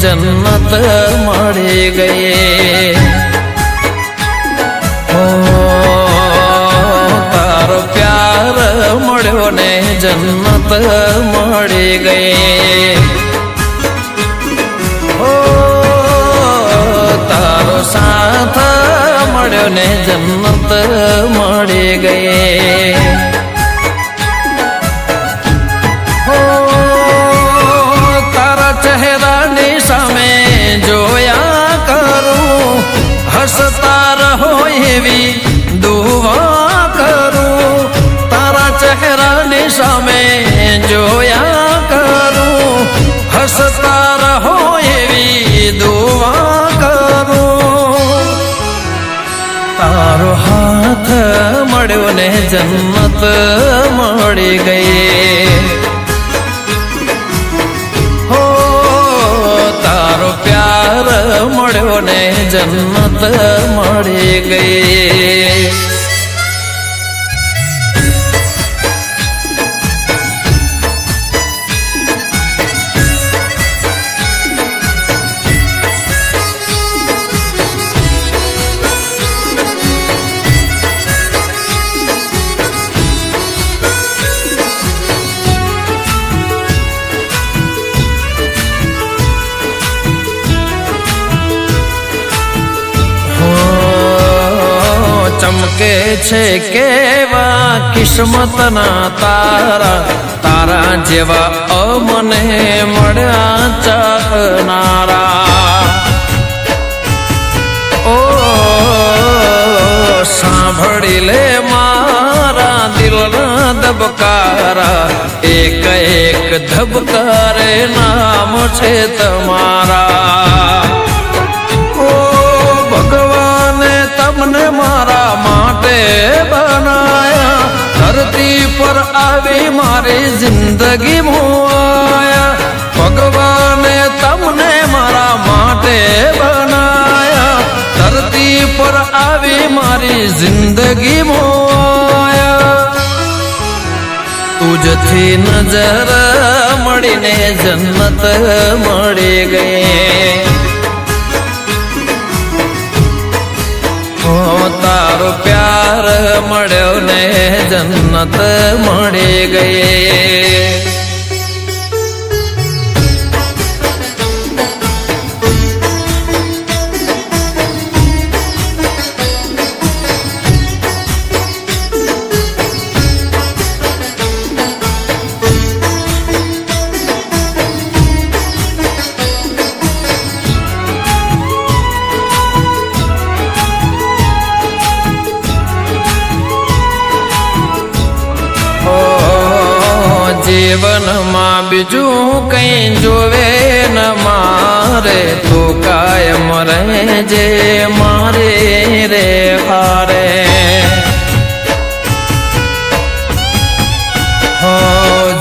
जन्नत मળી गई। ओ तारो प्यार मळ्यो ने जन्नत मળી गई। ओ तारो साथ मळ्यो ने जन्नत मળી गई। हसता रहो एवी दुआ करूं, तारा चेहरा ने सामे जोया करूं। हसता रहो एवी दुआ करूं। तारो हाथ मळ्यो ने जन्नत मળી गई। हो तारो प्यार मळ्यो ने जन्नत मળી गई। चमके छे केवा किस्मत ना तारा, तारा जेवा अमने मळ्या चाहनारा। ओ सांभळी ले मारा दिलना धबकारा, एक एक धबकारे नाम छे तमारा। तमने मारा माटे बनाया, धरती पर आवी मारी जिंदगी मुआया। भगवाने तमने मारा माटे बनाया, धरती पर आवी मारी जिंदगी मुआया। तुझथी नजर मळीने जन्नत मળી गई। तारो प्यार मळ्यो ने जन्नत मળી गई। जीवन में बीजू कई जोवे न मारे, तू कायम रहे जे मारे रे हारे। हो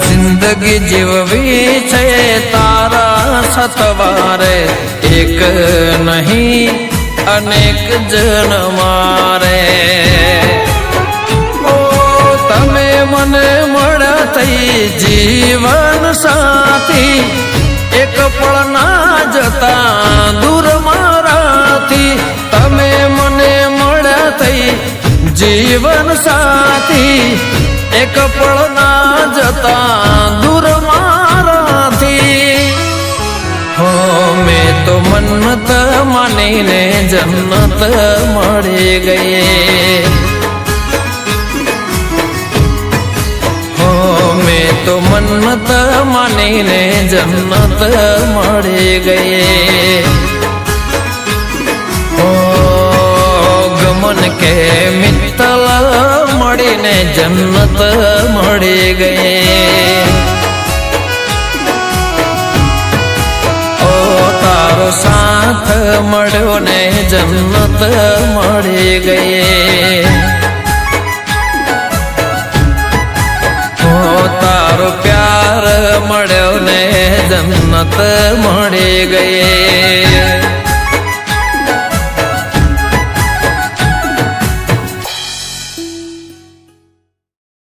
जिंदगी जीववी छे तारा सतवारे, एक नहीं अनेक जन मारे। तमे मने मळ्या थई जीवन साथी, एक पल ना जता दूर माराथी। तमे मने मळ्या थई जीवन साथी, एक पल ना जता दूर माराथी। हो मैं तो मन्नत मानीने जन्नत मળી गई। तो मन्नत मानीने जन्नत मળી गई। ओ गमन के मित्तल मळीने जन्नत मળી गई। ओ तारो साथ मळ्यो ने जन्नत मળી गई। तारो प्यार मळ्यो ने जन्नत मળી गई।